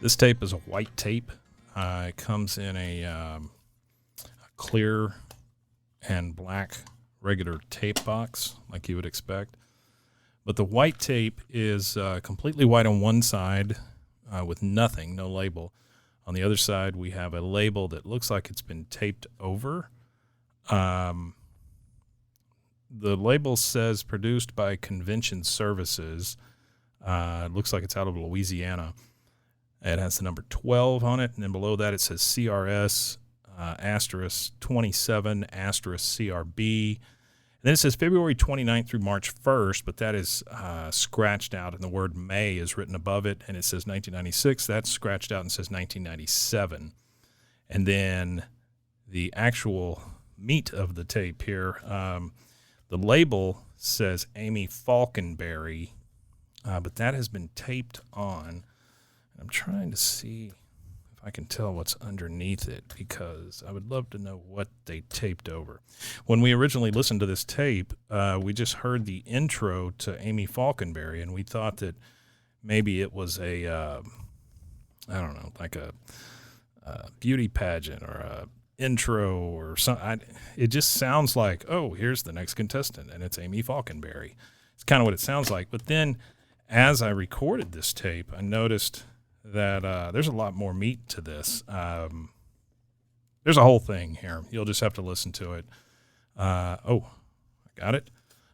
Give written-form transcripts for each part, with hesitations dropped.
This tape is a white tape. It comes in a clear and black regular tape box, like you would expect. But the white tape is completely white on one side with nothing, no label. On the other side, we have a label that looks like it's been taped over. The label says produced by Convention Services. It looks like it's out of Louisiana. It has the number 12 on it, and then below that it says CRS asterisk 27 asterisk CRB. And then it says February 29th through March 1st, but that is scratched out, and the word May is written above it, and it says 1996. That's scratched out and says 1997. And then the actual meat of the tape here, the label says Amy Faulkenberry, but that has been taped on. I'm trying to see if I can tell what's underneath it, because I would love to know what they taped over. When we originally listened to this tape, we just heard the intro to Amy Faulkenberry, and we thought that maybe it was a, I don't know, like a beauty pageant or a intro or something. It just sounds like, oh, here's the next contestant, and it's Amy Faulkenberry. It's kind of what it sounds like. But then as I recorded this tape, I noticed that there's a lot more meat to this. There's a whole thing here. You'll just have to listen to it. I got it.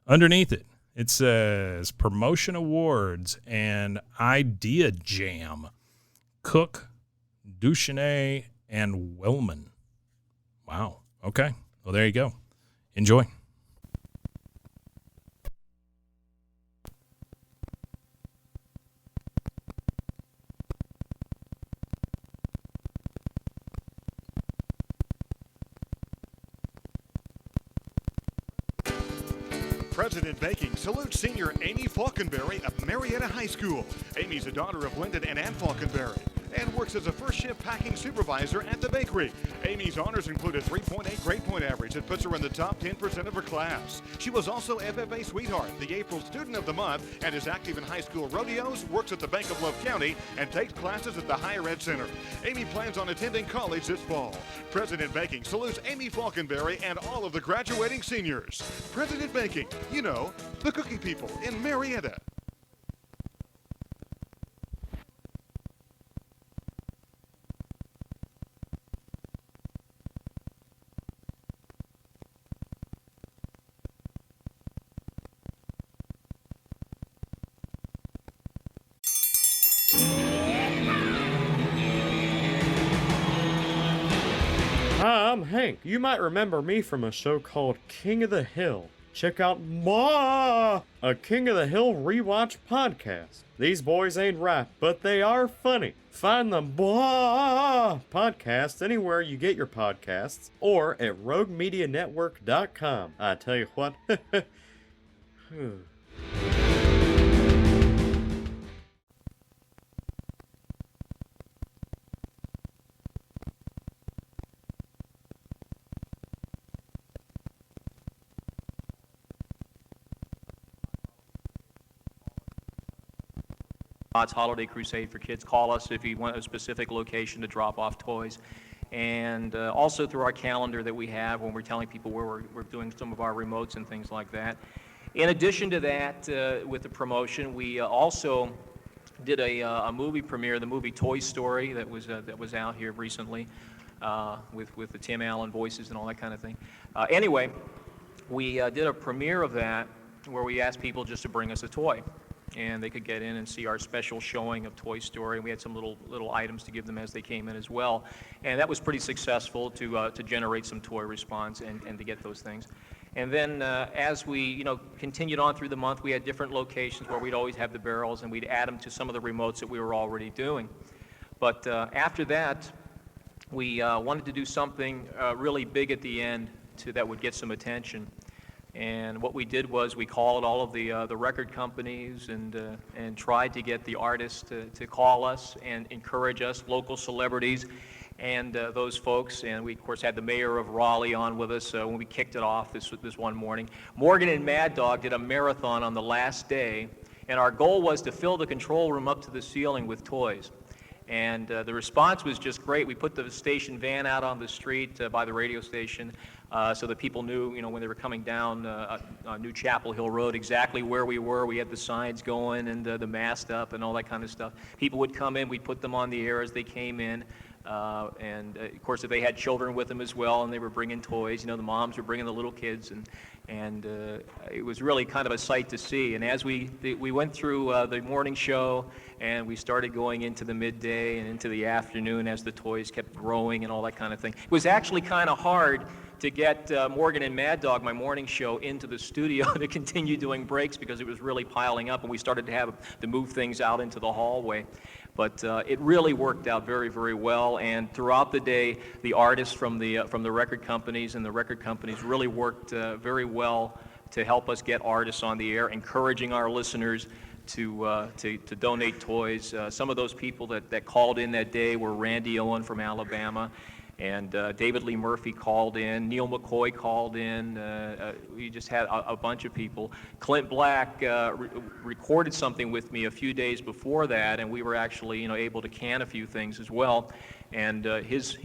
Underneath it, it says Promotion Awards and Idea Jam. Cook, Duchesne, and Wellman. Wow. Okay. Well, there you go. Enjoy. President Baking salutes senior Amy Faulkenberry of Marietta High School. Amy's a daughter of Lyndon and Ann Faulkenberry and works as a first-shift packing supervisor at the bakery. Amy's honors include a 3.8 grade point average that puts her in the top 10% of her class. She was also FFA Sweetheart, the April Student of the Month, and is active in high school rodeos, works at the Bank of Love County, and takes classes at the Higher Ed Center. Amy plans on attending college this fall. President Baking salutes Amy Faulkenberry and all of the graduating seniors. President Baking, you know, the cookie people in Marietta. Hi, I'm Hank. You might remember me from a show called King of the Hill. Check out a King of the Hill rewatch podcast. These boys ain't right, but they are funny. Find the podcast anywhere you get your podcasts or at roguemedianetwork.com. I tell you what. Holiday Crusade for Kids. Call us if you want a specific location to drop off toys. And also through our calendar that we have when we're telling people where we're doing some of our remotes and things like that. In addition to that, with the promotion, we also did a movie premiere, the movie Toy Story, that was out here recently with the Tim Allen voices and all that kind of thing. Anyway, we did a premiere of that where we asked people just to bring us a toy. And they could get in and see our special showing of Toy Story. We had some little items to give them as they came in as well. And that was pretty successful to generate some toy response and to get those things. And then as we continued on through the month, we had different locations where we'd always have the barrels, and we'd add them to some of the remotes that we were already doing. But after that, we wanted to do something really big at the end that would get some attention. And what we did was we called all of the record companies and tried to get the artists to call us and encourage us, local celebrities, and those folks. And we, of course, had the mayor of Raleigh on with us when we kicked it off this one morning. Morgan and Mad Dog did a marathon on the last day, and our goal was to fill the control room up to the ceiling with toys. And the response was just great. We put the station van out on the street by the radio station so that people knew, when they were coming down New Chapel Hill Road, exactly where we were. We had the signs going and the mast up and all that kind of stuff. People would come in, we'd put them on the air as they came in. And of course, if they had children with them as well, and they were bringing toys, the moms were bringing the little kids, and it was really kind of a sight to see. And as we went through the morning show, and we started going into the midday and into the afternoon as the toys kept growing and all that kind of thing, it was actually kind of hard to get Morgan and Mad Dog, my morning show, into the studio to continue doing breaks because it was really piling up, and we started to have to move things out into the hallway. But it really worked out very, very well, and throughout the day, the artists from the record companies and the record companies really worked very well to help us get artists on the air, encouraging our listeners to donate toys. Some of those people that called in that day were Randy Owen from Alabama, and David Lee Murphy called in, Neil McCoy called in, we just had a bunch of people. Clint Black recorded something with me a few days before that, and we were actually able to can a few things as well. And his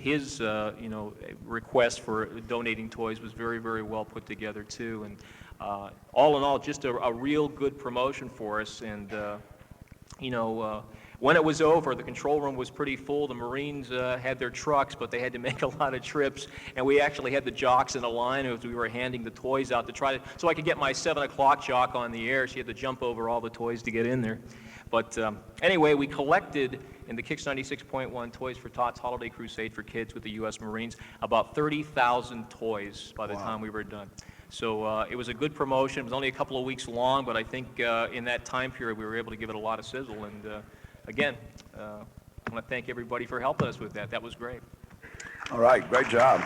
request for donating toys was very, very well put together too. And all in all, just a real good promotion for us. And when it was over, the control room was pretty full. The Marines had their trucks, but they had to make a lot of trips. And we actually had the jocks in a line as we were handing the toys out so I could get my 7 o'clock jock on the air. She had to jump over all the toys to get in there. But anyway, we collected in the Kix 96.1 Toys for Tots Holiday Crusade for Kids with the U.S. Marines about 30,000 toys by the time we were done. So it was a good promotion. It was only a couple of weeks long, but I think in that time period we were able to give it a lot of sizzle. And again, I want to thank everybody for helping us with that. That was great. All right, great job.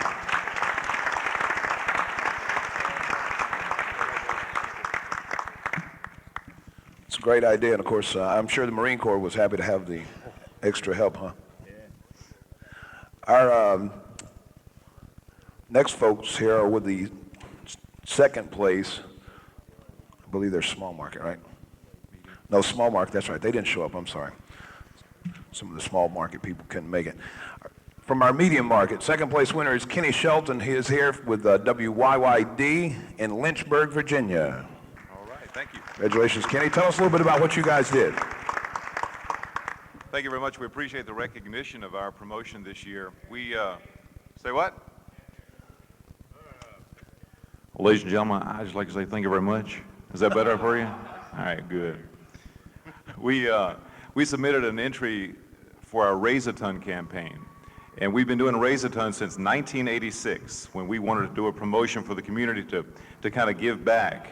It's a great idea, and of course, I'm sure the Marine Corps was happy to have the extra help, huh? Yeah. Our next folks here are with the second place. I believe they're small market, right? No, small market, that's right. They didn't show up, I'm sorry. Some of the small market people couldn't make it. From our medium market, second place winner is Kenny Shelton. He is here with WYYD in Lynchburg, Virginia. All right, thank you. Congratulations, Kenny. Tell us a little bit about what you guys did. Thank you very much. We appreciate the recognition of our promotion this year. We, say what? Well, ladies and gentlemen, I'd just like to say thank you very much. Is that better for you? All right, good. We submitted an entry for our Raise-A-Ton campaign, and we've been doing Raise-A-Ton since 1986 when we wanted to do a promotion for the community to kind of give back.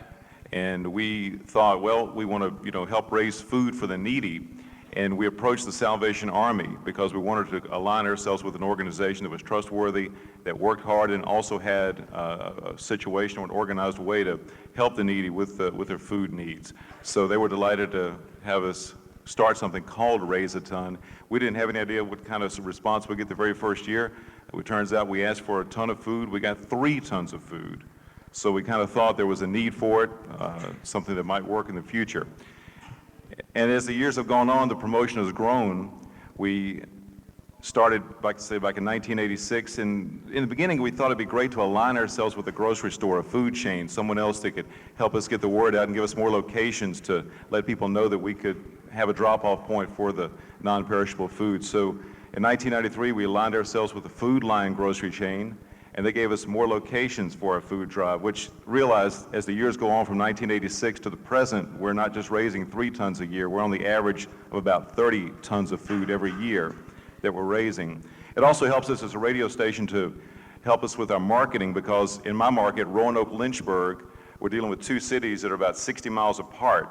And we thought, well, we want to help raise food for the needy, and we approached the Salvation Army because we wanted to align ourselves with an organization that was trustworthy, that worked hard, and also had a situation or an organized way to help the needy with their food needs. So they were delighted to have us start something called Raise-A-Ton. We didn't have any idea what kind of response we'd get the very first year. It turns out we asked for a ton of food. We got 3 tons of food. So we kind of thought there was a need for it, something that might work in the future. And as the years have gone on, the promotion has grown. We started, back in 1986, and in the beginning we thought it'd be great to align ourselves with a grocery store, a food chain, someone else that could help us get the word out and give us more locations to let people know that we could have a drop-off point for the non-perishable food. So in 1993, we aligned ourselves with the Food Line grocery chain, and they gave us more locations for our food drive, which realized as the years go on from 1986 to the present, we're not just raising 3 tons a year, we're on the average of about 30 tons of food every year that we're raising. It also helps us as a radio station to help us with our marketing, because in my market, Roanoke, Lynchburg, we're dealing with 2 cities that are about 60 miles apart,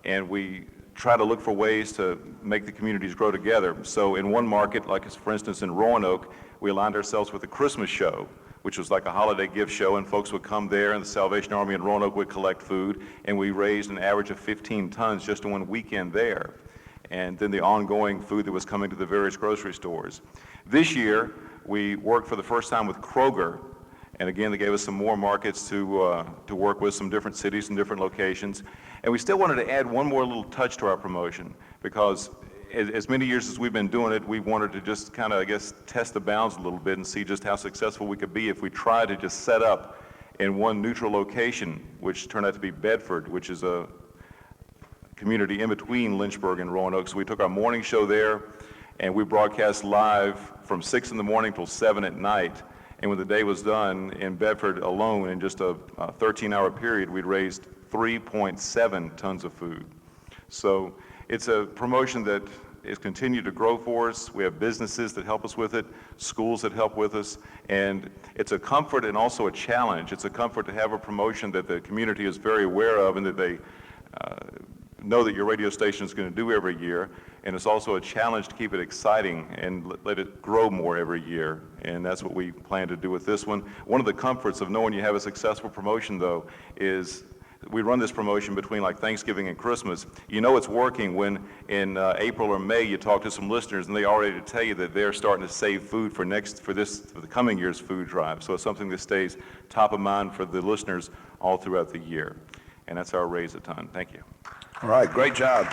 and we try to look for ways to make the communities grow together. So in one market, like for instance in Roanoke, we aligned ourselves with a Christmas show, which was like a holiday gift show, and folks would come there and the Salvation Army in Roanoke would collect food, and we raised an average of 15 tons just in one weekend there. And then the ongoing food that was coming to the various grocery stores. This year, we worked for the first time with Kroger, and again, they gave us some more markets to work with, some different cities and different locations. And we still wanted to add one more little touch to our promotion, because as many years as we've been doing it, we wanted to just kind of, I guess, test the bounds a little bit and see just how successful we could be if we tried to just set up in one neutral location, which turned out to be Bedford, which is a community in between Lynchburg and Roanoke. So we took our morning show there, and we broadcast live from 6 in the morning till 7 at night. And when the day was done, in Bedford alone, in just a 13-hour period, we'd raised 3.7 tons of food. So it's a promotion that has continued to grow for us. We have businesses that help us with it, schools that help with us, and it's a comfort and also a challenge. It's a comfort to have a promotion that the community is very aware of and that they know that your radio station is going to do every year, and it's also a challenge to keep it exciting and let it grow more every year, and that's what we plan to do with this one. One of the comforts of knowing you have a successful promotion, though, is we run this promotion between like Thanksgiving and Christmas. You know it's working when in April or May you talk to some listeners and they already tell you that they're starting to save food for the coming year's food drive. So it's something that stays top of mind for the listeners all throughout the year. And that's our Raise a Ton. Thank you. All right, great job.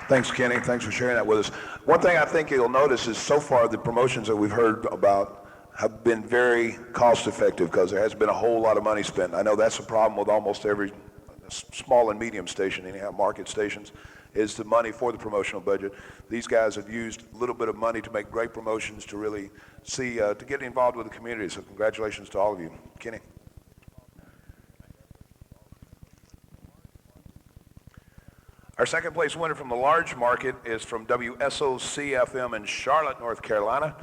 Thanks, Kenny. Thanks for sharing that with us. One thing I think you'll notice is so far the promotions that we've heard about have been very cost effective because there hasn't been a whole lot of money spent. I know that's a problem with almost every small and medium station, anyhow, market stations, is the money for the promotional budget. These guys have used a little bit of money to make great promotions to really see, to get involved with the community. So congratulations to all of you. Kenny. Our second place winner from the large market is from WSOC-FM in Charlotte, North Carolina.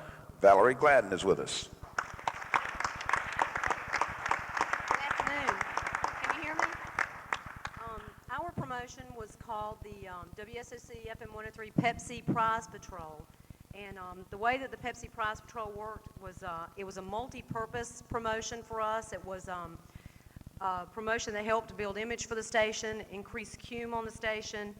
Valerie Gladden is with us. Good afternoon. Can you hear me? Our promotion was called the WSOC FM 103 Pepsi Prize Patrol. And the way that the Pepsi Prize Patrol worked was it was a multi-purpose promotion for us. It was a promotion that helped to build image for the station, increase cume on the station.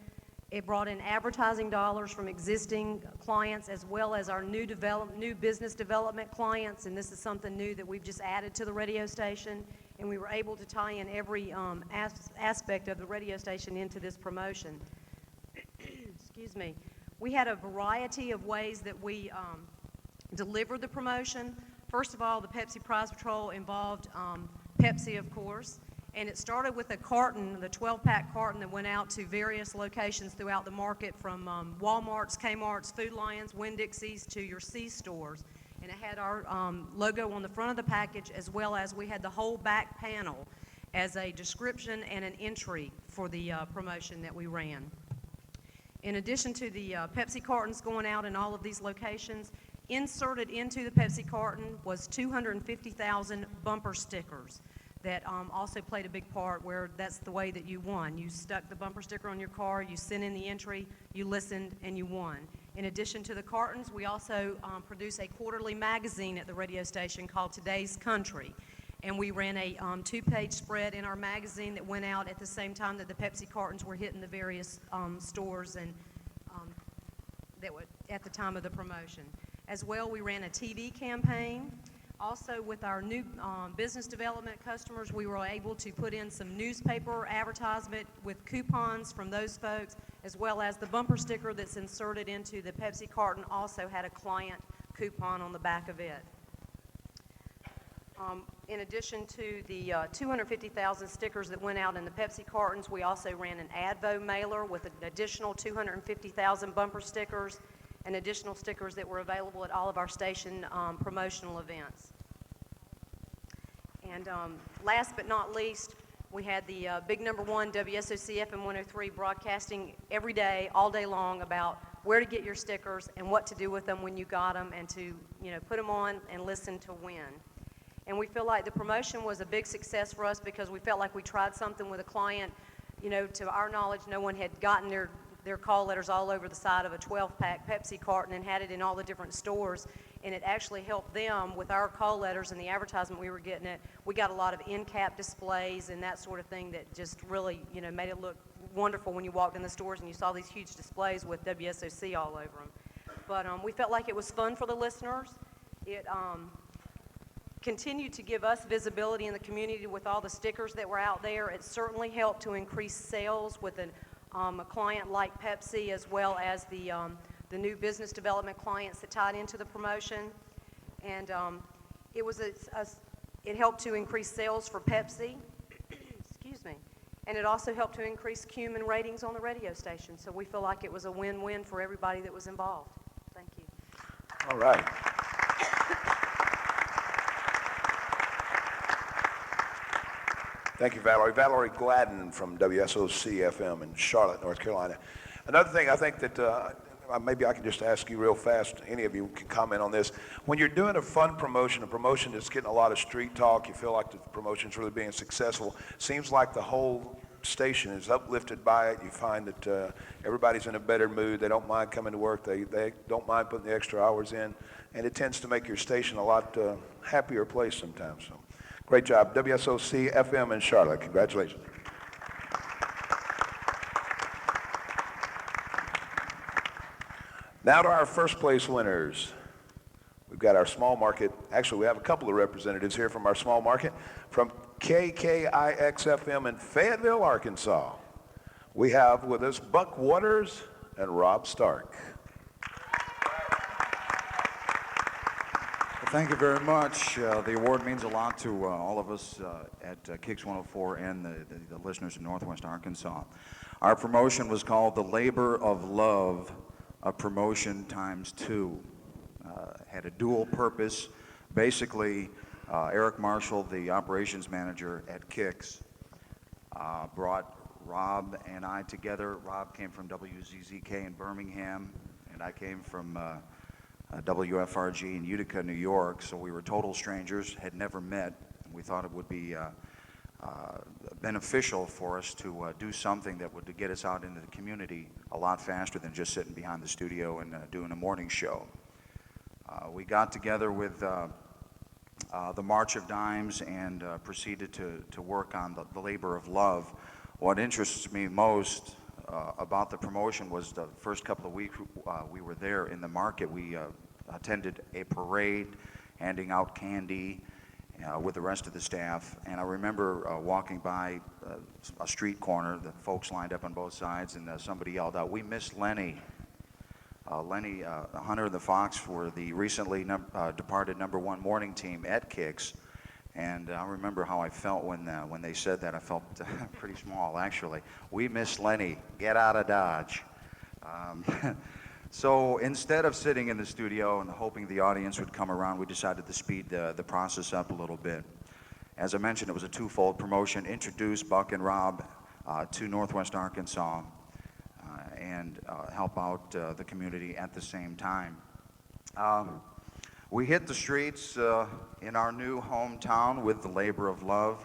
It brought in advertising dollars from existing clients as well as our new business development clients, and this is something new that we've just added to the radio station, and we were able to tie in every aspect of the radio station into this promotion. Excuse me. We had a variety of ways that we delivered the promotion. First of all, the Pepsi Prize Patrol involved Pepsi, of course. And it started with a carton, the 12-pack carton that went out to various locations throughout the market, from Walmart's, Kmart's, Food Lions, Winn-Dixie's to your C stores. And it had our logo on the front of the package, as well as we had the whole back panel as a description and an entry for the promotion that we ran. In addition to the Pepsi cartons going out in all of these locations, inserted into the Pepsi carton was 250,000 bumper stickers. That also played a big part, where that's the way that you won. You stuck the bumper sticker on your car, you sent in the entry, you listened, and you won. In addition to the cartons, we also produce a quarterly magazine at the radio station called Today's Country. And we ran a two-page spread in our magazine that went out at the same time that the Pepsi cartons were hitting the various stores and that were at the time of the promotion. As well, we ran a TV campaign. Also, with our new business development customers, we were able to put in some newspaper advertisement with coupons from those folks, as well as the bumper sticker that's inserted into the Pepsi carton also had a client coupon on the back of it. In addition to the 250,000 stickers that went out in the Pepsi cartons, we also ran an Advo mailer with an additional 250,000 bumper stickers and additional stickers that were available at all of our station promotional events. And last but not least, we had the big number one WSOC FM 103 broadcasting every day, all day long, about where to get your stickers and what to do with them when you got them, and to put them on and listen to win. And we feel like the promotion was a big success for us because we felt like we tried something with a client. To our knowledge, no one had gotten their call letters all over the side of a 12-pack Pepsi carton and had it in all the different stores, and it actually helped them with our call letters and the advertisement we were getting. We got a lot of end-cap displays and that sort of thing that just really, made it look wonderful when you walked in the stores and you saw these huge displays with WSOC all over them. But we felt like it was fun for the listeners. It continued to give us visibility in the community with all the stickers that were out there. It certainly helped to increase sales with a client like Pepsi, as well as the new business development clients that tied into the promotion. And it helped to increase sales for Pepsi. Excuse me. And it also helped to increase cumin ratings on the radio station. So we feel like it was a win-win for everybody that was involved. Thank you. All right. Thank you, Valerie. Valerie Gladden from WSOC FM in Charlotte, North Carolina. Another thing I think that maybe I can just ask you real fast, any of you can comment on this. When you're doing a fun promotion, a promotion that's getting a lot of street talk, you feel like the promotion's really being successful, seems like the whole station is uplifted by it. You find that everybody's in a better mood. They don't mind coming to work. They don't mind putting the extra hours in. And it tends to make your station a lot happier place sometimes. So, great job. WSOC FM in Charlotte. Congratulations. Now to our first place winners. We've got our small market. Actually, we have a couple of representatives here from our small market. From KKIX-FM in Fayetteville, Arkansas, we have with us Buck Waters and Rob Stark. Well, thank you very much. The award means a lot to all of us at Kicks 104 and the listeners in Northwest Arkansas. Our promotion was called the Labor of Love, a promotion times two. Had a dual purpose. Basically, Eric Marshall, the operations manager at Kicks, brought Rob and I together. Rob came from WZZK in Birmingham, and I came from WFRG in Utica, New York. So we were total strangers, had never met, and we thought it would be beneficial for us to do something that would get us out into the community a lot faster than just sitting behind the studio and doing a morning show. We got together with the March of Dimes and proceeded to work on the labor of love. What interests me most about the promotion was the first couple of weeks we were there in the market. We attended a parade, handing out candy with the rest of the staff. And I remember walking by a street corner, the folks lined up on both sides, and somebody yelled out, "We miss Lenny." Lenny Hunter and the Fox were the recently departed #1 morning team at Kicks, and I remember how I felt when they said that. I felt pretty small, actually. We miss Lenny. Get out of Dodge. So instead of sitting in the studio and hoping the audience would come around, we decided to speed the process up a little bit. As I mentioned, it was a twofold promotion: introduce Buck and Rob to Northwest Arkansas, and help out the community at the same time. We hit the streets in our new hometown with the labor of love,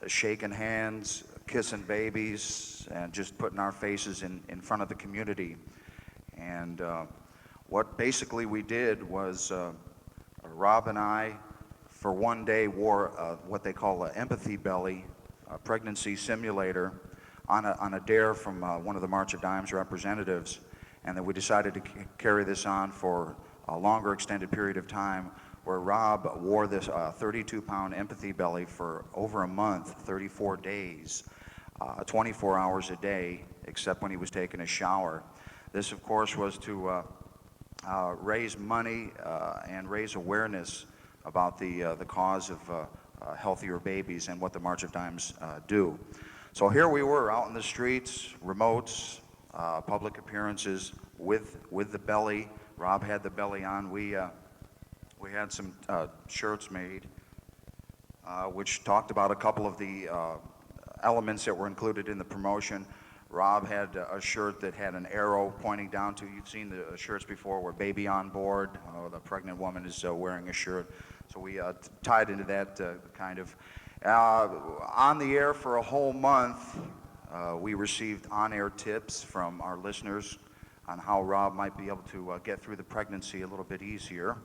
shaking hands, kissing babies, and just putting our faces in front of the community. And what basically we did was Rob and I, for one day, wore what they call an empathy belly, a pregnancy simulator, on a dare from one of the March of Dimes representatives, and then we decided to carry this on for a longer extended period of time, where Rob wore this 32-pound empathy belly for over a month, 34 days, 24 hours a day, except when he was taking a shower. This, of course, was to raise money and raise awareness about the cause of healthier babies and what the March of Dimes do. So here we were out in the streets, remotes, public appearances with the belly. Rob had the belly on. We had some shirts made which talked about a couple of the elements that were included in the promotion. Rob had a shirt that had an arrow pointing down to, you've seen the shirts before, where baby on board, the pregnant woman is wearing a shirt. So we tied into that kind of. On the air for a whole month, we received on-air tips from our listeners on how Rob might be able to get through the pregnancy a little bit easier.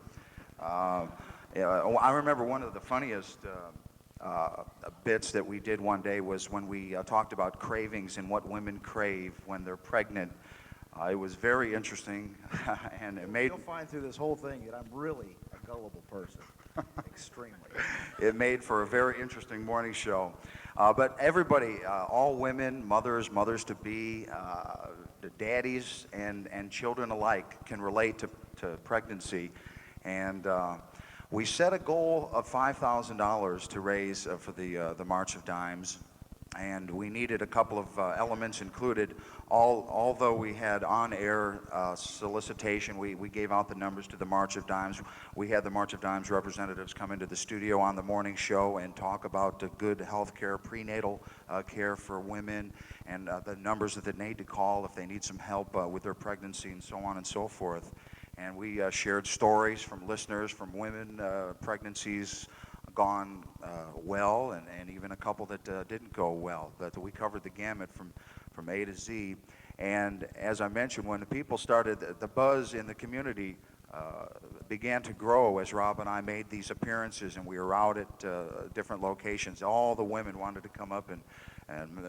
I remember one of the funniest bits that we did one day was when we talked about cravings and what women crave when they're pregnant. It was very interesting, and it made... You'll find through this whole thing that I'm really a gullible person. Extremely. It made for a very interesting morning show. But everybody, all women, mothers-to-be, the daddies and children alike can relate to pregnancy. And we set a goal of $5,000 to raise for the March of Dimes. And we needed a couple of elements included. Although we had on-air solicitation, we gave out the numbers to the March of Dimes. We had the March of Dimes representatives come into the studio on the morning show and talk about the good health care, prenatal care for women, and the numbers that they need to call if they need some help with their pregnancy and so on and so forth. And we shared stories from listeners, from women, pregnancies gone well, and even a couple that didn't go well. That we covered the gamut from A to Z. And as I mentioned, when the people started, the buzz in the community began to grow as Rob and I made these appearances, and we were out at different locations. All the women wanted to come up, and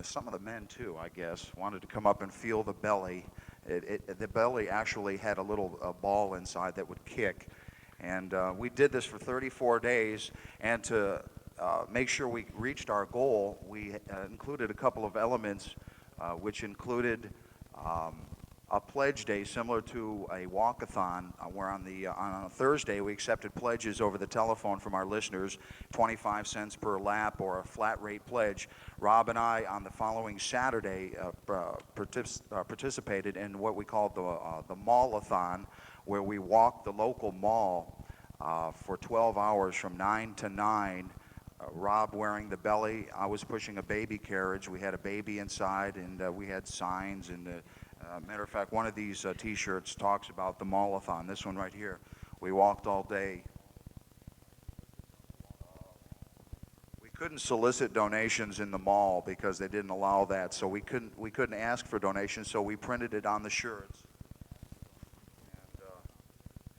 some of the men too, I guess, wanted to come up and feel the belly. The belly actually had a little ball inside that would kick. And we did this for 34 days, and to make sure we reached our goal, we included a couple of elements, which included a pledge day similar to a walkathon, where on a Thursday we accepted pledges over the telephone from our listeners, 25 cents per lap or a flat rate pledge. Rob and I, on the following Saturday, participated in what we called the Mallathon, where we walked the local mall for 12 hours from 9 to 9. Rob wearing the belly, I was pushing a baby carriage. We had a baby inside, and we had signs. And matter of fact, one of these T-shirts talks about the Mallathon. This one right here. We walked all day. We couldn't solicit donations in the mall because they didn't allow that. So we couldn't ask for donations. So we printed it on the shirts.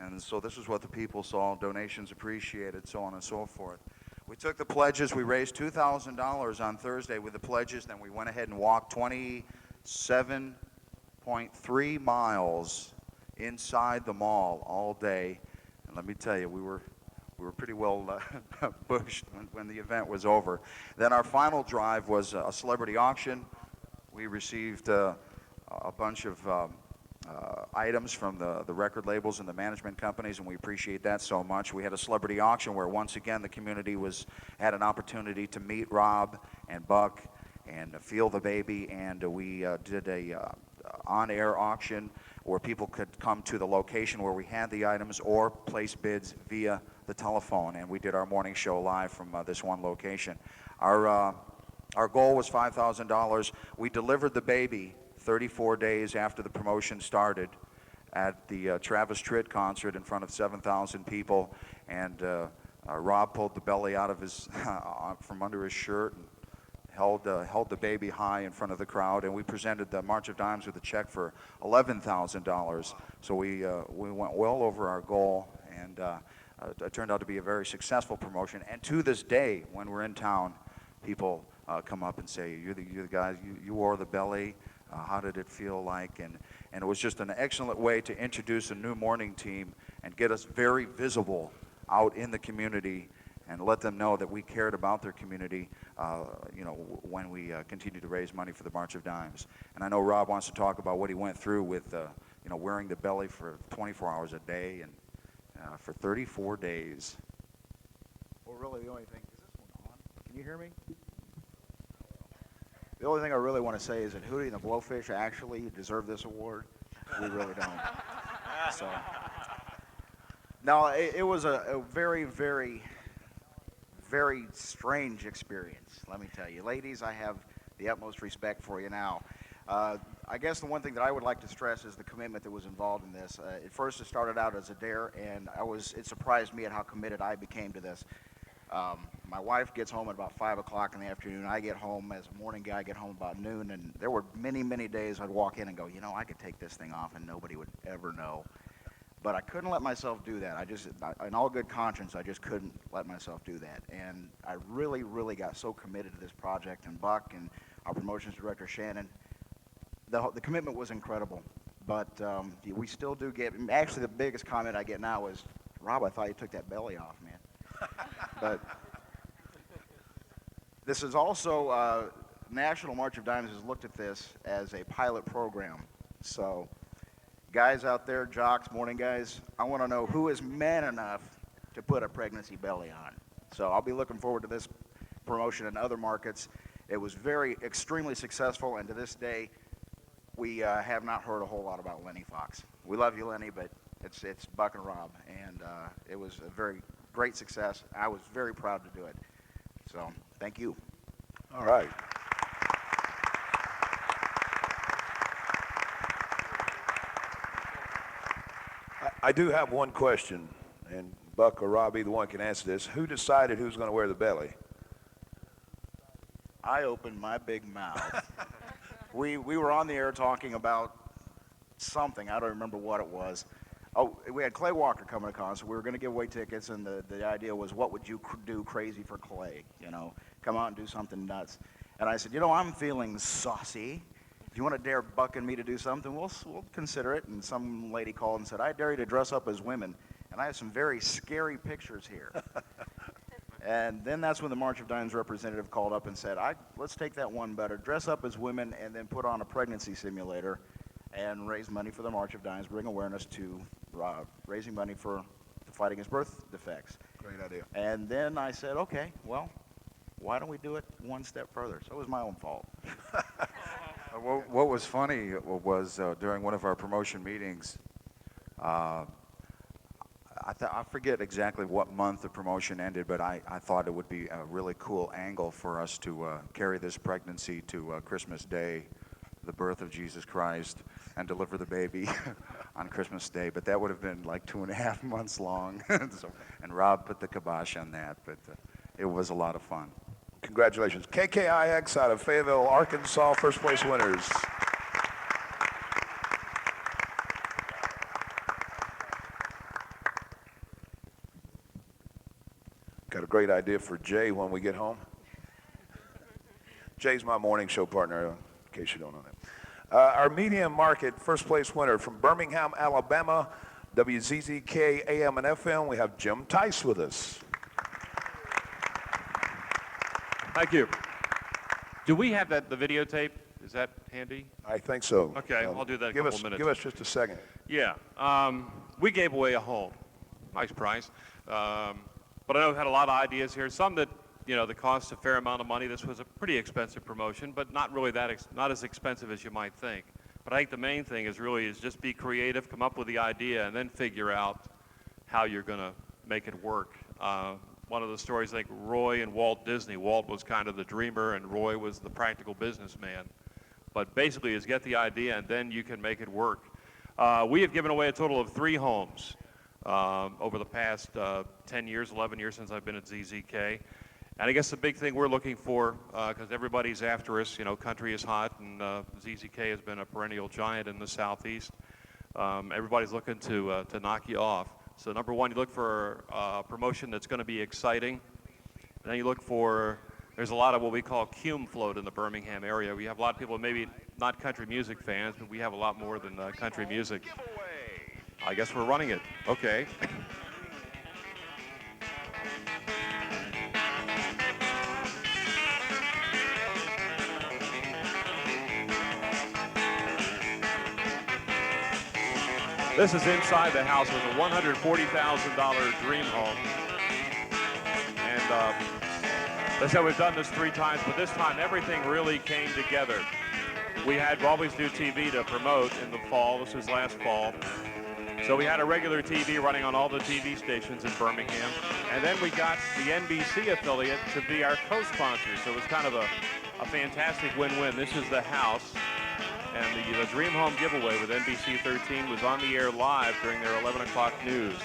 And so this is what the people saw: donations appreciated, so on and so forth. We took the pledges. We raised $2,000 on Thursday with the pledges. Then we went ahead and walked 27.3 miles inside the mall all day. And let me tell you, we were pretty well bushed when the event was over. Then our final drive was a celebrity auction. We received a bunch of items from the record labels and the management companies, and we appreciate that so much. We had a celebrity auction where once again the community had an opportunity to meet Rob and Buck and feel the baby, and we did a on-air auction where people could come to the location where we had the items or place bids via the telephone, and we did our morning show live from this one location. Our goal was $5,000. We delivered the baby 34 days after the promotion started at the Travis Tritt concert in front of 7,000 people, and Rob pulled the belly out of his from under his shirt and held the baby high in front of the crowd, and we presented the March of Dimes with a check for $11,000. So we went well over our goal, and it turned out to be a very successful promotion. And to this day, when we're in town, people come up and say, "You're the guys. You wore the belly. How did it feel like?" And it was just an excellent way to introduce a new morning team and get us very visible out in the community and let them know that we cared about their community, when we continue to raise money for the March of Dimes. And I know Rob wants to talk about what he went through with, wearing the belly for 24 hours a day and for 34 days. Well, really, the only thing, is this one on? Can you hear me? The only thing I really want to say is that Hootie and the Blowfish actually deserve this award. We really don't. So, no, it was a very, very, very strange experience, let me tell you. Ladies, I have the utmost respect for you now. I guess the one thing that I would like to stress is the commitment that was involved in this. At first, it started out as a dare, and it surprised me at how committed I became to this. My wife gets home at about 5 o'clock in the afternoon. I get home as a morning guy, I get home about noon, and there were many, many days I'd walk in and go, I could take this thing off and nobody would ever know. But I couldn't let myself do that. In all good conscience, I just couldn't let myself do that. And I really, really got so committed to this project, and Buck and our promotions director, Shannon. The commitment was incredible. But we still do get, actually the biggest comment I get now is, "Rob, I thought you took that belly off, man." But this is also, National March of Dimes has looked at this as a pilot program. So guys out there, jocks, morning guys, I want to know who is man enough to put a pregnancy belly on. So I'll be looking forward to this promotion in other markets. It was extremely successful, and to this day, we have not heard a whole lot about Lenny Fox. We love you, Lenny, but it's Buck and Rob, and it was a very great success. I was very proud to do it. So thank you. All right. I do have one question, and Buck or Rob, either one can answer this. Who decided who's going to wear the belly? I opened my big mouth. We were on the air talking about something. I don't remember what it was. Oh, we had Clay Walker coming to con, so we were going to give away tickets, and the idea was, what would you do crazy for Clay? You know, come out and do something nuts. And I said, you know, I'm feeling saucy. If you want to dare Buck and me to do something, we'll consider it. And some lady called and said, I dare you to dress up as women. And I have some very scary pictures here. And then that's when the March of Dimes representative called up and said, let's take that one better. Dress up as women and then put on a pregnancy simulator and raise money for the March of Dimes, bring awareness to raising money for the fight against birth defects. Great idea. And then I said, okay, well, why don't we do it one step further? So it was my own fault. What was funny was during one of our promotion meetings, I forget exactly what month the promotion ended, but I thought it would be a really cool angle for us to carry this pregnancy to Christmas Day, the birth of Jesus Christ, and deliver the baby on Christmas Day. But that would have been like 2.5 months long. And Rob put the kibosh on that, but it was a lot of fun. Congratulations. KKIX out of Fayetteville, Arkansas, first place winners. Got a great idea for Jay when we get home. Jay's my morning show partner, in case you don't know that. Our medium market first place winner from Birmingham, Alabama, WZZK AM and FM, we have Jim Tice with us. Thank you. Do we have the videotape? Is that handy? I think so. Okay, I'll do that in a couple minutes. Give us just a second. Yeah. We gave away a home. Nice price. But I know we had a lot of ideas here. Some that, that cost a fair amount of money. This was a pretty expensive promotion, but not really not as expensive as you might think. But I think the main thing is just be creative, come up with the idea, and then figure out how you're going to make it work. One of the stories, I think Roy and Walt Disney. Walt was kind of the dreamer, and Roy was the practical businessman. But basically, is get the idea, and then you can make it work. We have given away a total of 3 homes over the past 10 years, 11 years since I've been at ZZK. And I guess the big thing we're looking for, because everybody's after us, country is hot, and ZZK has been a perennial giant in the Southeast. Everybody's looking to knock you off. So number one, you look for a promotion that's going to be exciting. And then you look for, there's a lot of what we call cume float in the Birmingham area. We have a lot of people, maybe not country music fans, but we have a lot more than country music. I guess we're running it. Okay. This is inside the house with a $140,000 dream home. And they said we've done this 3 times, but this time everything really came together. We always do TV to promote in the fall. This was last fall. So we had a regular TV running on all the TV stations in Birmingham. And then we got the NBC affiliate to be our co-sponsor. So it was kind of a fantastic win-win. This is the house. And the Dream Home giveaway with NBC 13 was on the air live during their 11 o'clock news.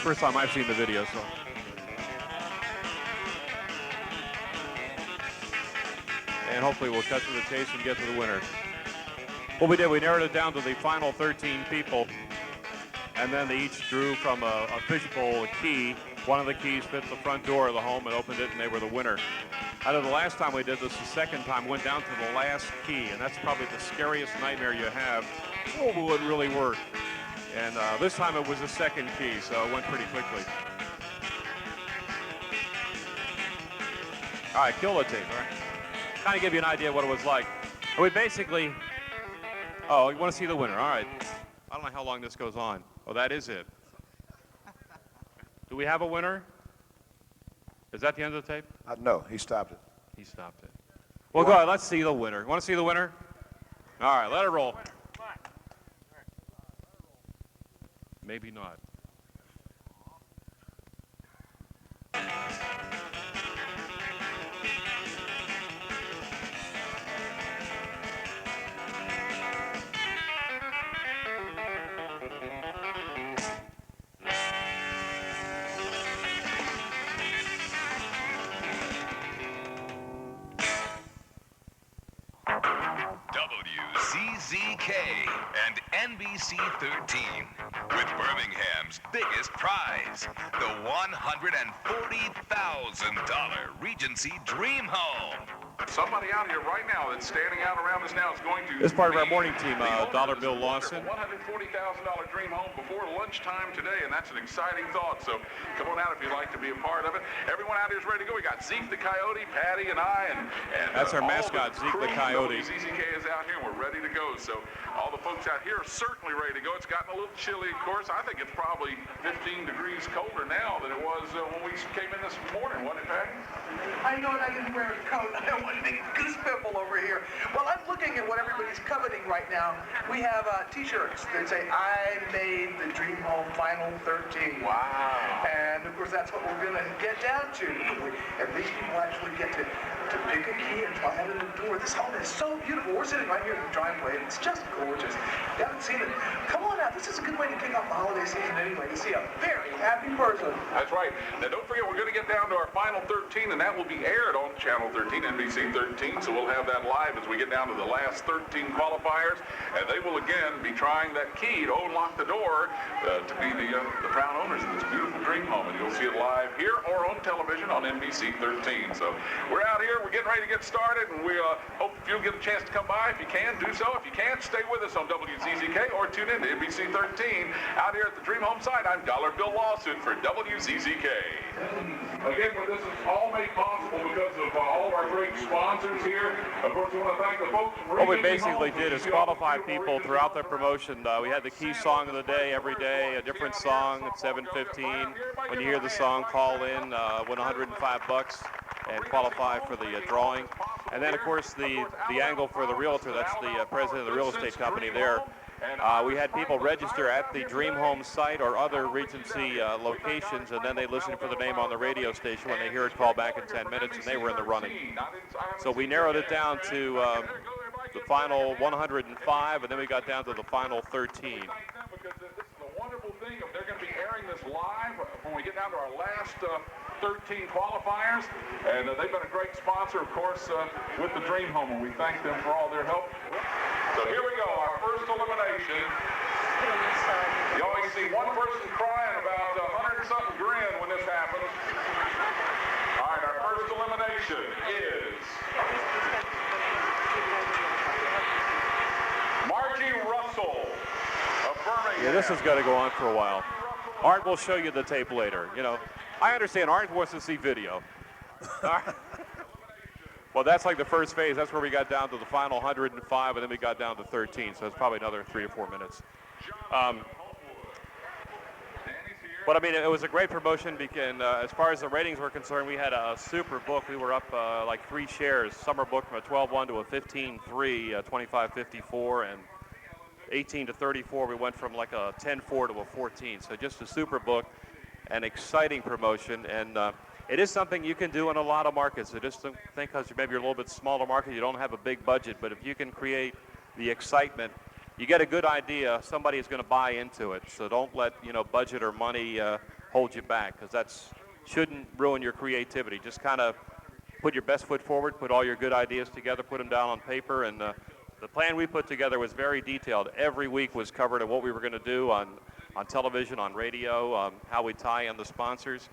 First time I've seen the video, so. And hopefully we'll cut to the chase and get to the winner. What we did, we narrowed it down to the final 13 people. And then they each drew from a fishbowl key. One of the keys fit the front door of the home and opened it, and they were the winner. I know the last time we did this, the second time, went down to the last key, and that's probably the scariest nightmare you have. Oh, will it really work? And this time it was the second key, so it went pretty quickly. All right, kill the tape, all right? Kind of give you an idea what it was like. We basically, oh, you want to see the winner, all right. I don't know how long this goes on. Oh, that is it. Do we have a winner? Is that the end of the tape? No, he stopped it. He stopped it. Well, go ahead, let's see the winner. Want to see the winner? All right, let it roll. Maybe not. WCZK and NBC 13 with Birmingham's biggest prize, the $140,000 Regency Dream Home. Somebody out here right now that's standing out around us now is going to... This is part of our morning team, Dollar Bill Lawson. $140,000 dream home before lunchtime today, and that's an exciting thought. So come on out if you'd like to be a part of it. Everyone out here is ready to go. We got Zeke the Coyote, Patty, and I, and that's our mascot, Zeke the Coyote. WCZK is out here, and we're ready to go. So all the folks out here are certainly ready to go. It's gotten a little chilly, of course. I think it's probably 15 degrees colder now than it was when we came in this morning, wasn't it, Patty? I know, and I didn't wear a coat. I don't want to make goose pimple over here. Well, I'm looking at what everybody's coveting right now. We have T-shirts that say, I made the Dream Home Final 13. Wow. And, of course, that's what we're going to get down to. And these people actually get to pick a key and try it in the door. This home is so beautiful. We're sitting right here in the driveway, and it's just gorgeous. You haven't seen it? Come on out. This is a good way to kick off the holiday season anyway, to see a very happy person. That's right. Now, don't forget, we're going to get down to our Final 13, and that will be aired on Channel 13, NBC 13, so we'll have that live as we get down to the last 13 qualifiers, and they will again be trying that key to unlock the door to be the proud owners of this beautiful dream home, and you'll see it live here or on television on NBC 13. So we're out here, we're getting ready to get started, and we hope if you'll get a chance to come by. If you can, do so. If you can't, stay with us on WCZK or tune in to NBC 13. Out here at the Dream Home site, I'm Dollar Bill Lawson for WCZK. Again, this is all made possible because of all of our great sponsors here. Of course, we want to thank the folks from What we basically did is qualify people throughout the promotion. We had the key song of the day every day, a different song at 7:15. When you hear the song, call in, win $105 and qualify for the drawing. And then, of course, the angle for the realtor, that's the president of the real estate company there. We had people register at the Dream Home site or other Regency locations, and then they listen for the name on the radio station. When they hear it, call back in 10 minutes, and they were in the running. So we narrowed it down to the final 105, and then we got down to the final 13. Because this is a wonderful thing. They're going to be airing this live when we get down to our last 13 qualifiers, and they've been a great sponsor, of course, with the Dream Home, and we thank them for all their help. So here we go, our first elimination. You always see one person crying about 100-something grand when this happens. All right, our first elimination is Margie Russell of Birmingham. Yeah, this is going to go on for a while. Art will show you the tape later. You know, I understand Art wants to see video. Well, that's like the first phase. That's where we got down to the final 105, and then we got down to 13. So it's probably another 3 or 4 minutes. But I mean, it was a great promotion because as far as the ratings were concerned, we had a super book. We were up like 3 shares. Summer book from a 12-1 to a 15-3, 25-54, and 18 to 34. We went from like a 10-4 to a 14. So just a super book, an exciting promotion, and it is something you can do in a lot of markets. I just think because maybe you're a little bit smaller market, you don't have a big budget, but if you can create the excitement, you get a good idea, somebody is going to buy into it. So don't let, budget or money hold you back, because that shouldn't ruin your creativity. Just kind of put your best foot forward, put all your good ideas together, put them down on paper, and the plan we put together was very detailed. Every week was covered of what we were going to do on television, on radio, how we tie in the sponsors.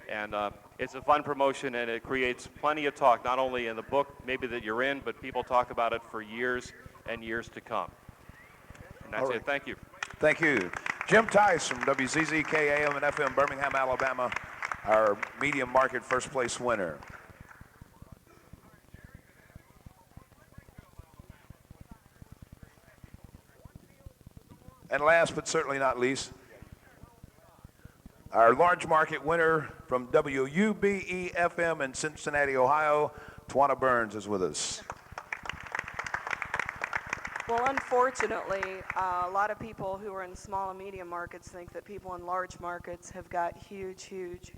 And it's a fun promotion, and it creates plenty of talk, not only in the book maybe that you're in, but people talk about it for years and years to come. And that's it. Thank you. Thank you. Jim Tice from WZZK AM and FM Birmingham, Alabama, our medium market first place winner. And last but certainly not least, our large market winner from WUBE FM in Cincinnati, Ohio, Tawana Burns is with us. Well, unfortunately, a lot of people who are in small and medium markets think that people in large markets have got huge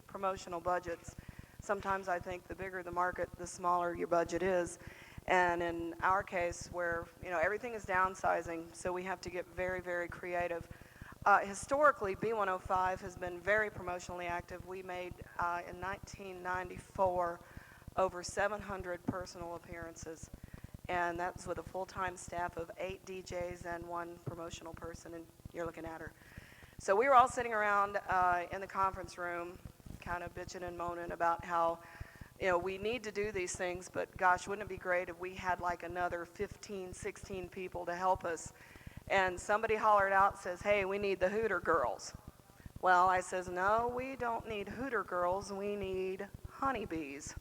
promotional budgets. Sometimes I think the bigger the market, the smaller your budget is. And in our case, where everything is downsizing, so we have to get very creative. Historically, B105 has been very promotionally active. We made, in 1994, over 700 personal appearances. And that's with a full-time staff of 8 DJs and 1 promotional person, and you're looking at her. So we were all sitting around in the conference room, kind of bitching and moaning about how, we need to do these things, but gosh, wouldn't it be great if we had like another 15, 16 people to help us? And somebody hollered out, says, hey, we need the Hooter Girls. Well, I says, no, we don't need Hooter Girls, we need honeybees.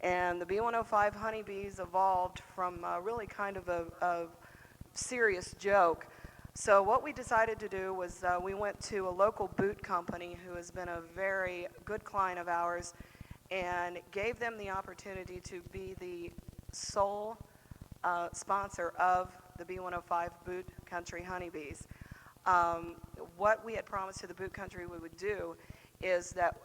And the B105 honeybees evolved from really kind of a serious joke. So what we decided to do was we went to a local boot company who has been a very good client of ours and gave them the opportunity to be the sole sponsor of the B105 Boot Country honeybees. What we had promised to the boot country we would do is that,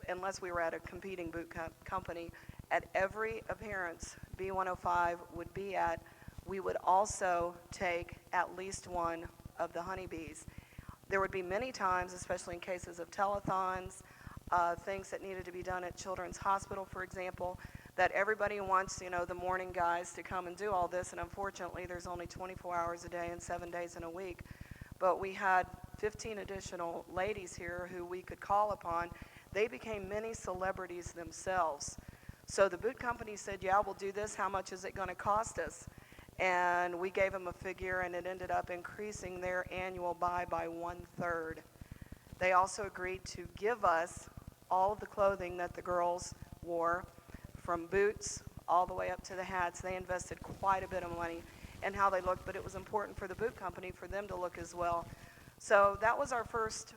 unless we were at a competing boot company, at every appearance B105 would be at, we would also take at least one of the honeybees. There would be many times, especially in cases of telethons, things that needed to be done at Children's Hospital, for example, that everybody wants, the morning guys to come and do all this, and unfortunately there's only 24 hours a day and 7 days in a week. But we had 15 additional ladies here who we could call upon. They became mini celebrities themselves. So the boot company said, yeah, we'll do this. How much is it going to cost us? And we gave them a figure, and it ended up increasing their annual buy by 1/3. They also agreed to give us all of the clothing that the girls wore, from boots all the way up to the hats. They invested quite a bit of money in how they looked, but it was important for the boot company for them to look as well. So that was our first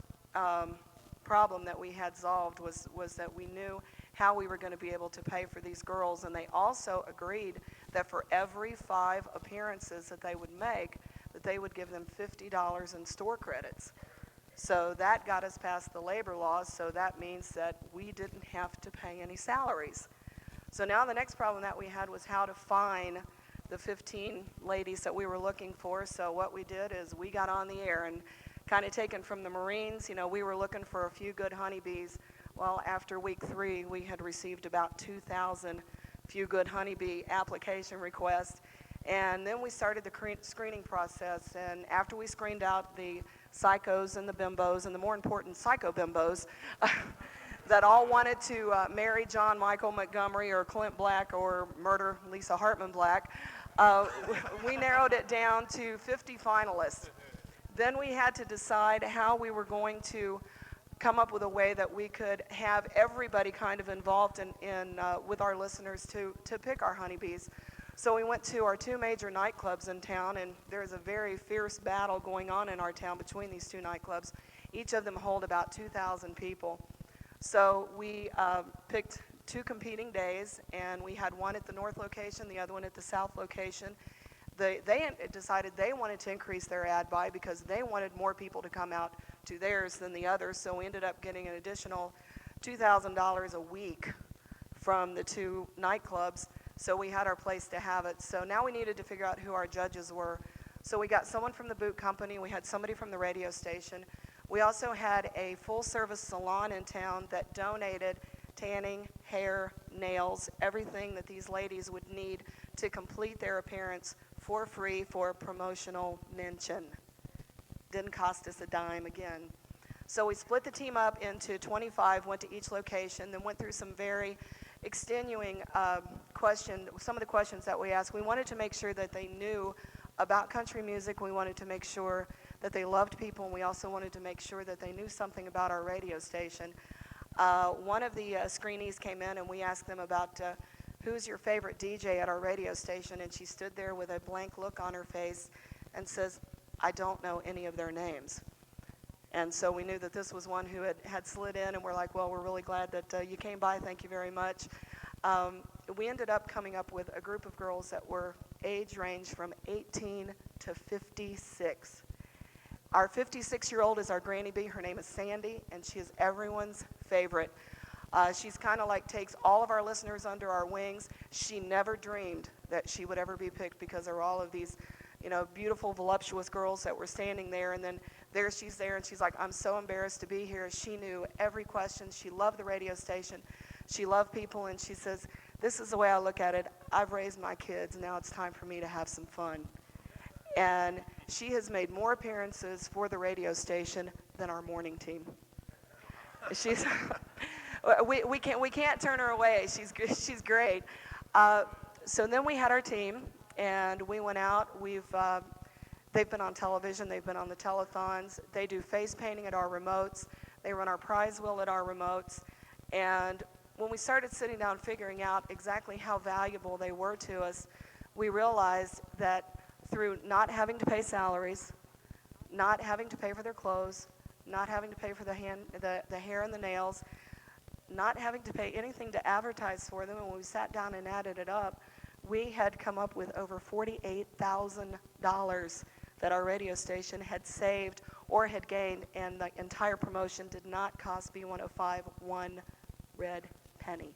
problem that we had solved, was that we knew how we were going to be able to pay for these girls, and they also agreed that for every 5 appearances that they would make, that they would give them $50 in store credits. So that got us past the labor laws, so that means that we didn't have to pay any salaries. So now the next problem that we had was how to find the 15 ladies that we were looking for. So what we did is we got on the air, and kind of taken from the Marines, we were looking for a few good honeybees. Well, after week 3, we had received about 2,000 few good honeybee application requests. And then we started the screening process. And after we screened out the psychos and the bimbos, and the more important psycho bimbos, that all wanted to marry John Michael Montgomery or Clint Black or murder Lisa Hartman Black, we narrowed it down to 50 finalists. Then we had to decide how we were going to come up with a way that we could have everybody kind of involved in with our listeners to pick our honeybees. So we went to our 2 major nightclubs in town, and there's a very fierce battle going on in our town between these 2 nightclubs. Each of them hold about 2,000 people. So we picked 2 competing days, and we had one at the north location, the other one at the south location. They decided they wanted to increase their ad buy because they wanted more people to come out to theirs than the others, so we ended up getting an additional $2,000 a week from the 2 nightclubs, so we had our place to have it. So now we needed to figure out who our judges were. So we got someone from the boot company, we had somebody from the radio station. We also had a full-service salon in town that donated tanning, hair, nails, everything that these ladies would need to complete their appearance for free for a promotional mention. Didn't cost us a dime again. So we split the team up into 25, went to each location, then went through some very extenuating some of the questions that we asked. We wanted to make sure that they knew about country music. We wanted to make sure that they loved people, and we also wanted to make sure that they knew something about our radio station. One of the screenees came in and we asked them about who's your favorite DJ at our radio station, and she stood there with a blank look on her face and says, I don't know any of their names. And so we knew that this was one who had slid in, and we're like, well, we're really glad that you came by. Thank you very much. We ended up coming up with a group of girls that were age range from 18 to 56. Our 56-year-old is our Granny Bee. Her name is Sandy, and she is everyone's favorite. She's kind of like takes all of our listeners under our wings. She never dreamed that she would ever be picked because there were all of these, beautiful, voluptuous girls that were standing there, and then she's there, and she's like, I'm so embarrassed to be here. She knew every question. She loved the radio station. She loved people, and she says, this is the way I look at it. I've raised my kids. Now it's time for me to have some fun. And she has made more appearances for the radio station than our morning team. She's we can't turn her away. She's great. So then we had our team, and we went out. They've been on television. They've been on the telethons. They do face painting at our remotes. They run our prize wheel at our remotes. And when we started sitting down figuring out exactly how valuable they were to us, we realized that through not having to pay salaries, not having to pay for their clothes, not having to pay for the hair and the nails, not having to pay anything to advertise for them, and when we sat down and added it up, we had come up with over $48,000 that our radio station had saved or had gained, and the entire promotion did not cost B105 one red penny.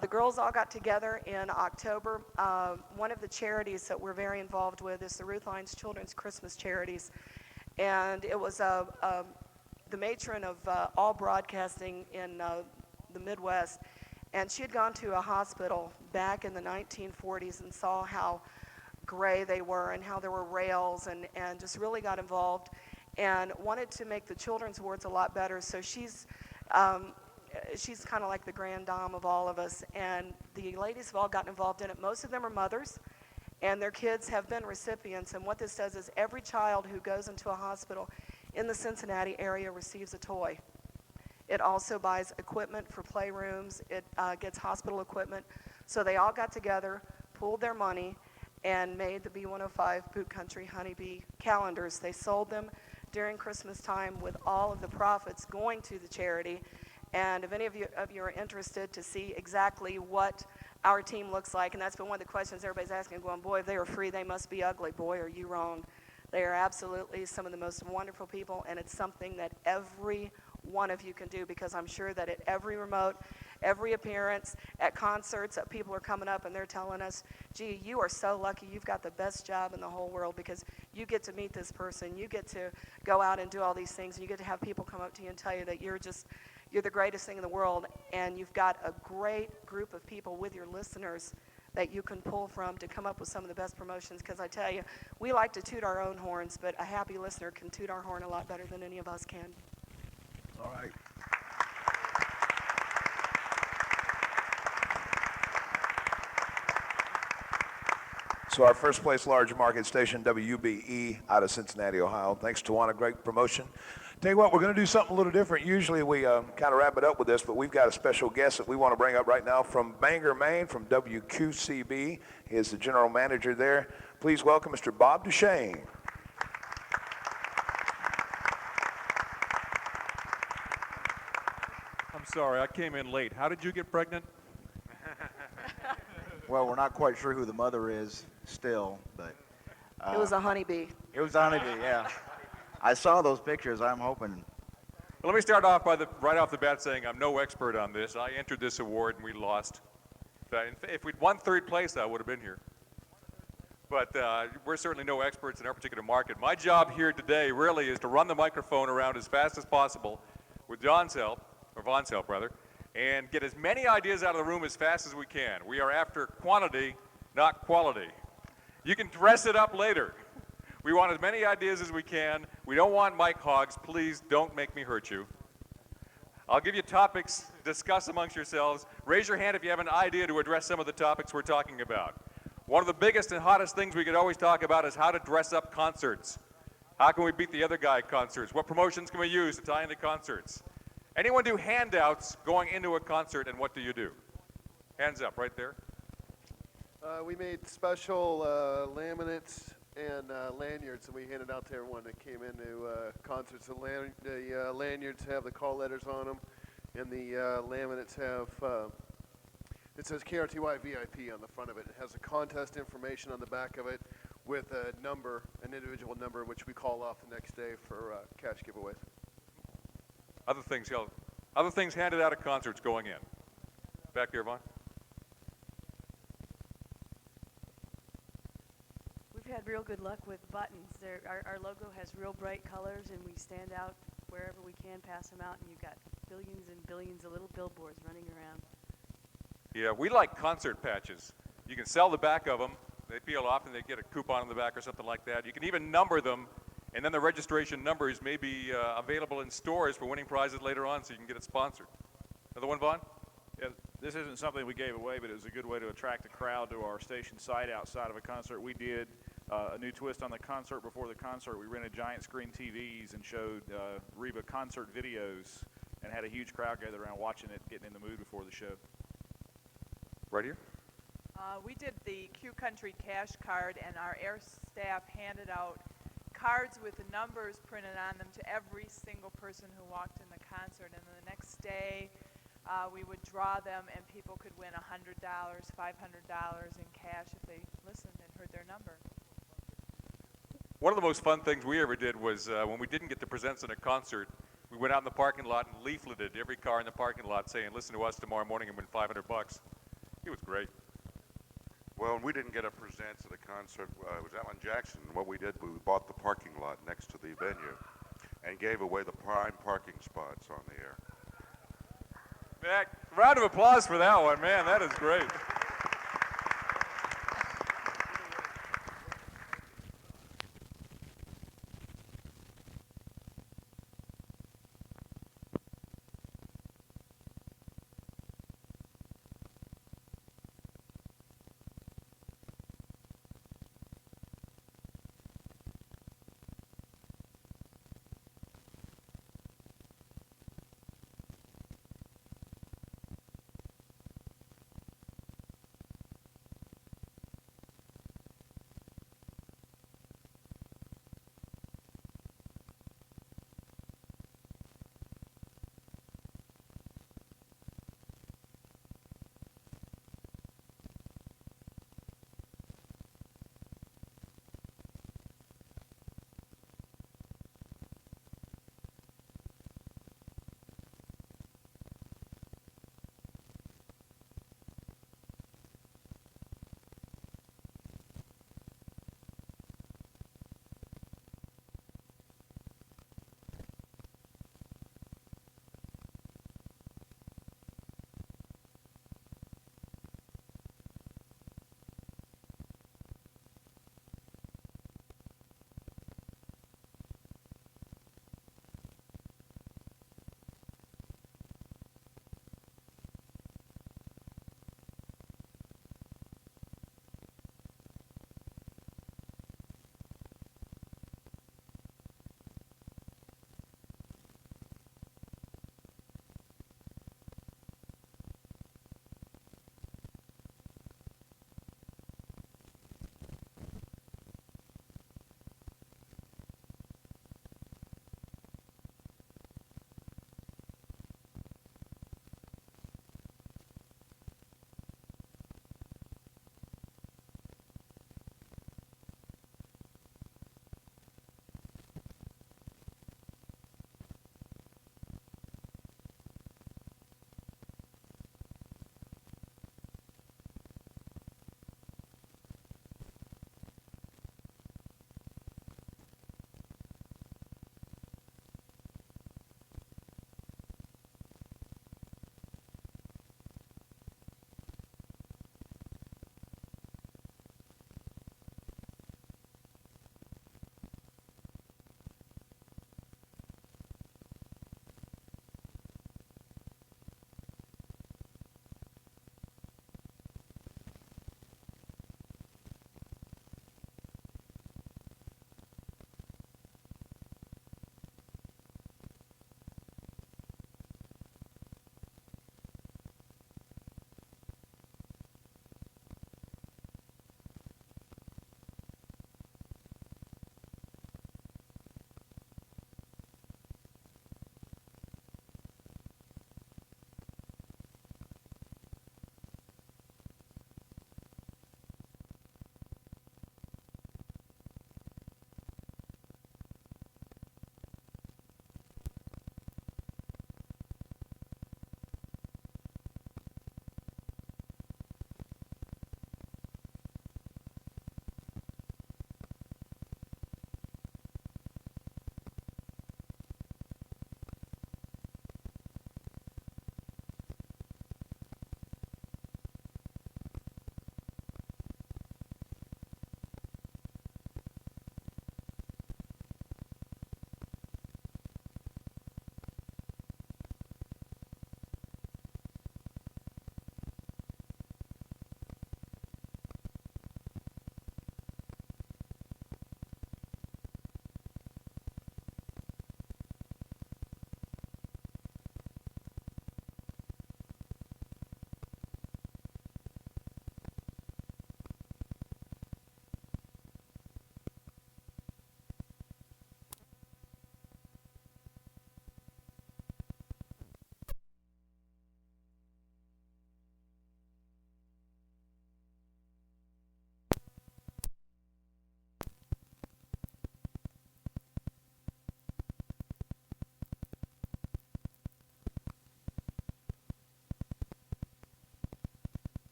The girls all got together in October. One of the charities that we're very involved with is the Ruth Hines Children's Christmas Charities. And it was the matron of all broadcasting in the Midwest. And she had gone to a hospital back in the 1940s and saw how gray they were and how there were rails, and just really got involved and wanted to make the children's wards a lot better. So she's kind of like the grand dame of all of us, and the ladies have all gotten involved in it. Most of them are mothers, and their kids have been recipients, and what this does is every child who goes into a hospital in the Cincinnati area receives a toy. It also buys equipment for playrooms. It gets hospital equipment. So they all got together, pooled their money, and made the B105 Boot Country Honeybee calendars. They sold them during Christmas time with all of the profits going to the charity. And if any of you are interested to see exactly what our team looks like, and that's been one of the questions everybody's asking, going, boy, if they were free, they must be ugly. Boy, are you wrong. They are absolutely some of the most wonderful people, and it's something that every one of you can do, because I'm sure that at every remote, every appearance, at concerts, that people are coming up and they're telling us, gee, you are so lucky. You've got the best job in the whole world because you get to meet this person. You get to go out and do all these things, and you get to have people come up to you and tell you that you're the greatest thing in the world, and you've got a great group of people with your listeners that you can pull from to come up with some of the best promotions, because I tell you, we like to toot our own horns, but a happy listener can toot our horn a lot better than any of us can. All right. So our first place large market station, WBE, out of Cincinnati, Ohio. Thanks, Tawana, great promotion. Tell you what, we're going to do something a little different. Usually we kind of wrap it up with this, but we've got a special guest that we want to bring up right now from Bangor, Maine, from WQCB. He is the general manager there. Please welcome Mr. Bob Duchesne. I'm sorry, I came in late. How did you get pregnant? Well, we're not quite sure who the mother is still, but... it was a honeybee. It was a honeybee, yeah. I saw those pictures. I'm hoping. Well, let me start off by right off the bat saying I'm no expert on this. I entered this award and we lost. If we'd won third place, I would have been here. But we're certainly no experts in our particular market. My job here today really is to run the microphone around as fast as possible with John's help, or Von's help rather, and get as many ideas out of the room as fast as we can. We are after quantity, not quality. You can dress it up later. We want as many ideas as we can. We don't want mic hogs. Please don't make me hurt you. I'll give you topics, discuss amongst yourselves. Raise your hand if you have an idea to address some of the topics we're talking about. One of the biggest and hottest things we could always talk about is how to dress up concerts. How can we beat the other guy at concerts? What promotions can we use to tie into concerts? Anyone do handouts going into a concert, and what do you do? Hands up right there. We made special laminates and lanyards, and we handed out to everyone that came into concerts. The lanyards have the call letters on them, and the laminates have, it says KRTY VIP on the front of it. It has the contest information on the back of it with a number, an individual number, which we call off the next day for cash giveaways. Other things handed out at concerts going in. Back there, Vaughn. We've had real good luck with buttons. Our logo has real bright colors, and we stand out wherever we can, pass them out, and you've got billions and billions of little billboards running around. Yeah, we like concert patches. You can sell the back of them. They peel off and they get a coupon on the back or something like that. You can even number them, and then the registration numbers may be available in stores for winning prizes later on, so you can get it sponsored. Another one, Vaughn? Yeah, this isn't something we gave away, but it was a good way to attract a crowd to our station site outside of a concert. We did a new twist on the concert. Before the concert, we rented giant screen TVs and showed Reba concert videos and had a huge crowd gathered around watching it, getting in the mood before the show. Right here. We did the Q Country cash card, and our air staff handed out cards with the numbers printed on them to every single person who walked in the concert. And then the next day, we would draw them, and people could win $100, $500 in cash if they listened and heard their number. One of the most fun things we ever did was when we didn't get the presents in a concert, we went out in the parking lot and leafleted every car in the parking lot saying, listen to us tomorrow morning and win $500. It was great. Well, we didn't get a presents at a concert. It was Alan Jackson. What we did, we bought the parking lot next to the venue and gave away the prime parking spots on the air. Mac, round of applause for that one, man. That is great.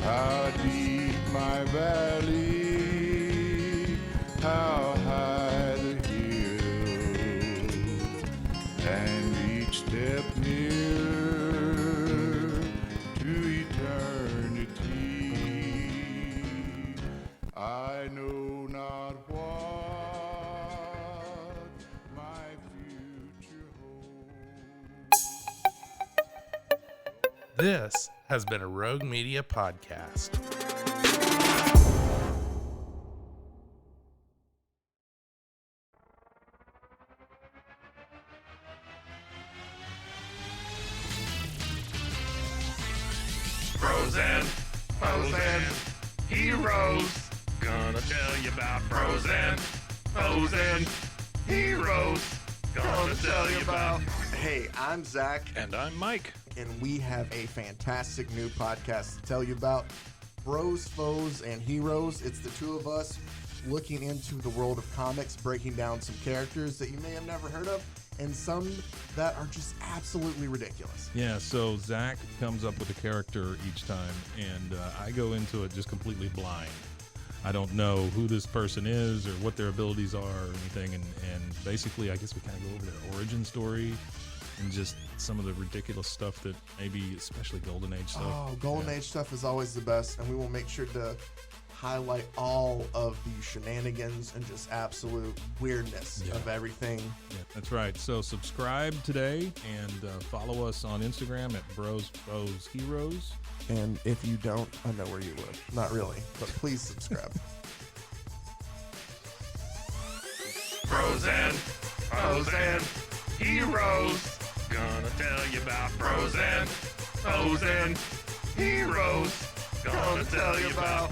How deep my valley, how high the hill, and each step nearer to eternity. I know not what my future holds. This has been a Rogue Media podcast. Bros and foes and heroes. Gonna tell you about bros and foes and heroes. Gonna tell you about. Hey, I'm Zach. And I'm Mike. And we have a fantastic new podcast to tell you about. Bros, Foes, and Heroes. It's the two of us looking into the world of comics, breaking down some characters that you may have never heard of, and some that are just absolutely ridiculous. Yeah, so Zach comes up with a character each time, and I go into it just completely blind. I don't know who this person is or what their abilities are or anything, and basically I guess we kind of go over their origin story and just some of the ridiculous stuff that maybe, especially Golden Age stuff. Oh, Golden Age stuff is always the best, and we will make sure to highlight all of the shenanigans and just absolute weirdness of everything. Yeah, that's right. So subscribe today and follow us on Instagram at Bros Foes Heroes. And if you don't, I know where you live. Not really, but please subscribe. Bros and foes and heroes. Gonna tell you about bros and foes and heroes. Gonna tell you about.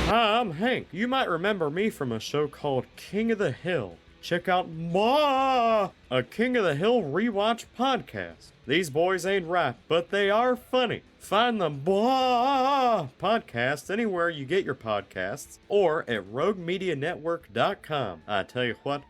Hi, I'm Hank. You might remember me from a show called King of the Hill. Check out MAR, a King of the Hill rewatch podcast. These boys ain't right, but they are funny. Find the MAR podcast anywhere you get your podcasts or at roguemedianetwork.com. I tell you what.